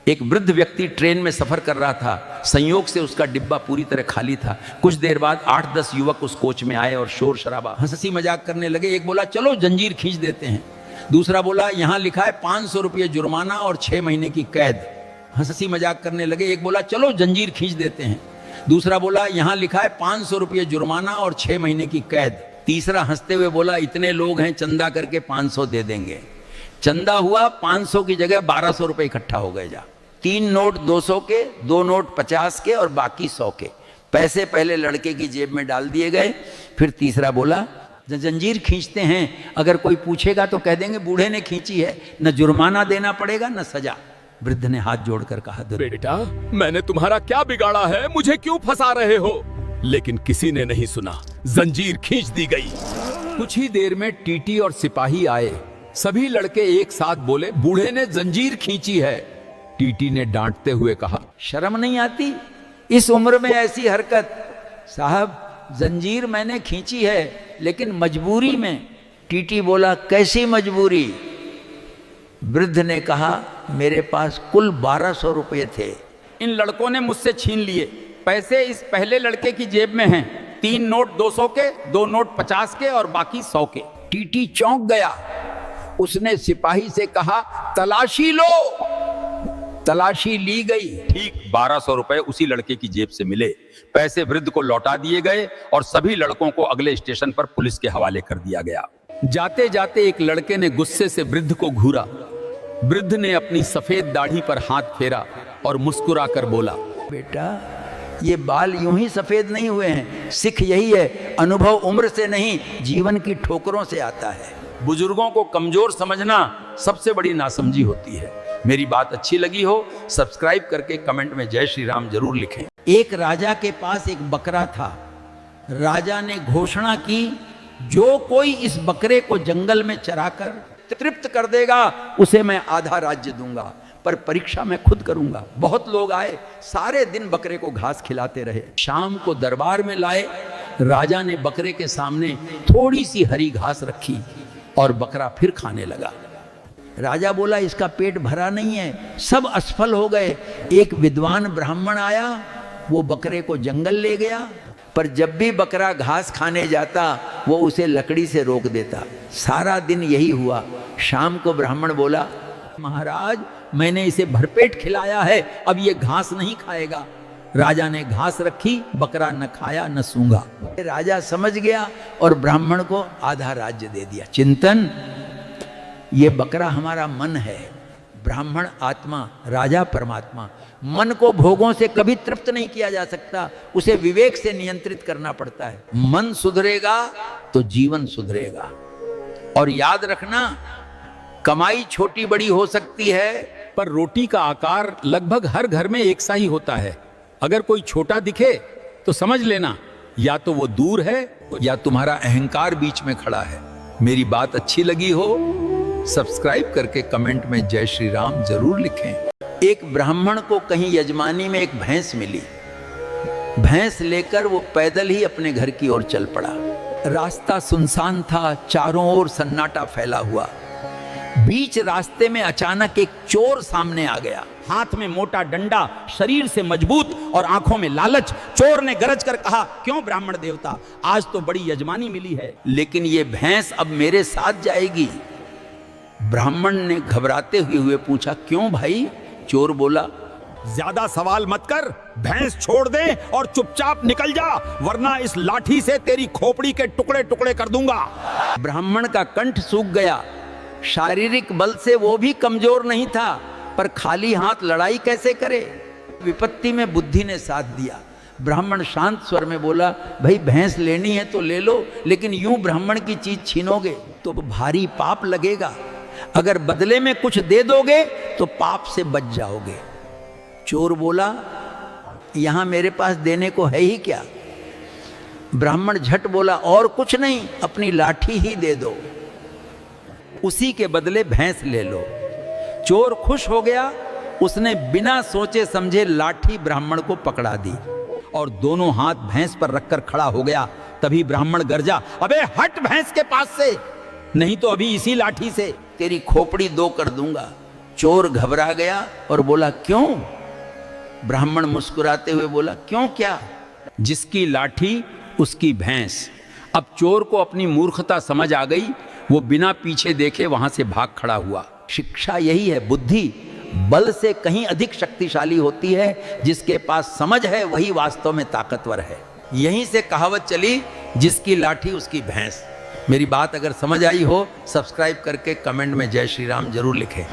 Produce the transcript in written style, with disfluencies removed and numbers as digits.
एक वृद्ध व्यक्ति ट्रेन में सफर कर रहा था। संयोग से उसका डिब्बा पूरी तरह खाली था। कुछ देर बाद 8-10 युवक उस कोच में आए और शोर शराबा हंसी मजाक करने लगे। एक बोला चलो जंजीर खींच देते हैं। दूसरा बोला यहाँ लिखा है 500 रुपये जुर्माना और 6 महीने की कैद। हंसी मजाक करने लगे। एक बोला चलो जंजीर खींच देते हैं। दूसरा बोला यहाँ लिखा है 500 रुपये जुर्माना और 6 महीने की कैद। तीसरा हंसते हुए बोला इतने लोग हैं, चंदा करके 500 दे देंगे। चंदा हुआ 500 की जगह 1200 रुपये इकट्ठा हो गए। 3 नोट 200 के, 2 नोट 50 के और बाकी 100 के। पैसे पहले लड़के की जेब में डाल दिए गए। फिर तीसरा बोला जंजीर खींचते हैं, अगर कोई पूछेगा तो कह देंगे बूढ़े ने खींची है, न जुर्माना देना पड़ेगा न सजा। वृद्ध ने हाथ जोड़कर कहा बेटा मैंने तुम्हारा क्या बिगाड़ा है, मुझे क्यों फंसा रहे हो? लेकिन किसी ने नहीं सुना। जंजीर खींच दी गई। कुछ ही देर में टीटी और सिपाही आए। सभी लड़के एक साथ बोले बूढ़े ने जंजीर खींची है। टीटी ने डांटते हुए कहा शर्म नहीं आती इस उम्र में ऐसी हरकत? साहब जंजीर मैंने खींची है लेकिन मजबूरी में। टीटी बोला कैसी मजबूरी? वृद्ध ने कहा मेरे पास कुल 1200 रुपये थे। इन लड़कों ने मुझसे छीन लिए। पैसे इस पहले लड़के की जेब में हैं। 3 नोट 200 के, 2 नोट 50 के और बाकी 100 के। टीटी चौंक गया। उसने सिपाही से कहा तलाशी लो। तलाशी ली गई। ठीक 1200 रुपए उसी लड़के की जेब से मिले। पैसे वृद्ध को लौटा दिए गए और सभी लड़कों को अगले स्टेशन पर पुलिस के हवाले कर दिया गया। जाते जाते एक लड़के ने गुस्से से वृद्ध को घूरा। वृद्ध ने अपनी सफेद दाढ़ी पर हाथ फेरा और मुस्कुरा कर बोला बेटा ये बाल यूं ही सफेद नहीं हुए हैं। सिख यही है, अनुभव उम्र से नहीं जीवन की ठोकरों से आता है। बुजुर्गों को कमजोर समझना सबसे बड़ी नासमझी होती है। मेरी बात अच्छी लगी हो सब्सक्राइब करके कमेंट में जय श्री राम जरूर लिखें। एक राजा के पास एक बकरा था। राजा ने घोषणा की जो कोई इस बकरे को जंगल में चराकर तृप्त कर देगा उसे मैं आधा राज्य दूंगा, पर परीक्षा मैं खुद करूंगा। बहुत लोग आए, सारे दिन बकरे को घास खिलाते रहे। शाम को दरबार में लाए। राजा ने बकरे के सामने थोड़ी सी हरी घास रखी और बकरा फिर खाने लगा। राजा बोला इसका पेट भरा नहीं है, सब असफल हो गए। एक विद्वान ब्राह्मण आया, वो बकरे को जंगल ले गया, पर जब भी बकरा घास खाने जाता वो उसे लकड़ी से रोक देता। सारा दिन यही हुआ। शाम को ब्राह्मण बोला महाराज मैंने इसे भरपेट खिलाया है, अब ये घास नहीं खाएगा। राजा ने घास रखी, बकरा न खाया न सूंघा। राजा समझ गया और ब्राह्मण को आधा राज्य दे दिया। चिंतन ये बकरा हमारा मन है, ब्राह्मण आत्मा, राजा परमात्मा। मन को भोगों से कभी तृप्त नहीं किया जा सकता, उसे विवेक से नियंत्रित करना पड़ता है। मन सुधरेगा तो जीवन सुधरेगा। और याद रखना कमाई छोटी बड़ी हो सकती है पर रोटी का आकार लगभग हर घर में एक सा ही होता है। अगर कोई छोटा दिखे तो समझ लेना या तो वो दूर है या तुम्हारा अहंकार बीच में खड़ा है। मेरी बात अच्छी लगी हो सब्सक्राइब करके कमेंट में जय श्री राम जरूर लिखें। एक ब्राह्मण को कहीं यजमानी में एक भैंस मिली। भैंस लेकर वो पैदल ही अपने घर की ओर चल पड़ा। रास्ता सुनसान था, चारों ओर सन्नाटा फैला हुआ। बीच रास्ते में अचानक एक चोर सामने आ गया। हाथ में मोटा डंडा, शरीर से मजबूत और आंखों में लालच। चोर ने गरज कर कहा क्यों ब्राह्मण देवता, आज तो बड़ी यजमानी मिली है, लेकिन ये भैंस अब मेरे साथ जाएगी। ब्राह्मण ने घबराते हुए पूछा क्यों भाई? चोर बोला ज्यादा सवाल मत कर, भैंस छोड़ दे और चुपचाप निकल जा, वरना इस लाठी से तेरी खोपड़ी के टुकड़े टुकड़े कर दूंगा। ब्राह्मण का कंठ सूख गया। शारीरिक बल से वो भी कमजोर नहीं था, पर खाली हाथ लड़ाई कैसे करे? विपत्ति में बुद्धि ने साथ दिया। ब्राह्मण शांत स्वर में बोला भाई भैंस लेनी है तो ले लो, लेकिन यूं ब्राह्मण की चीज छीनोगे तो भारी पाप लगेगा। अगर बदले में कुछ दे दोगे तो पाप से बच जाओगे। चोर बोला यहां मेरे पास देने को है ही क्या? ब्राह्मण झट बोला और कुछ नहीं, अपनी लाठी ही दे दो, उसी के बदले भैंस ले लो। चोर खुश हो गया। उसने बिना सोचे समझे लाठी ब्राह्मण को पकड़ा दी और दोनों हाथ भैंस पर रखकर खड़ा हो गया। तभी ब्राह्मण गरजा अबे हट भैंस के पास से, नहीं तो अभी इसी लाठी से तेरी खोपड़ी 2 कर दूंगा। चोर घबरा गया और बोला क्यों? ब्राह्मण मुस्कुराते हुए बोला क्यों क्या? जिसकी लाठी उसकी भैंस। अब चोर को अपनी मूर्खता समझ आ गई, वो बिना पीछे देखे वहां से भाग खड़ा हुआ। शिक्षा यही है, बुद्धि बल से कहीं अधिक शक्तिशाली होती है। जिसके पास समझ है वही वास्तव में ताकतवर है। यहीं से कहावत चली, जिसकी लाठी उसकी भैंस। मेरी बात अगर समझ आई हो, सब्सक्राइब करके कमेंट में जय श्री राम जरूर लिखें।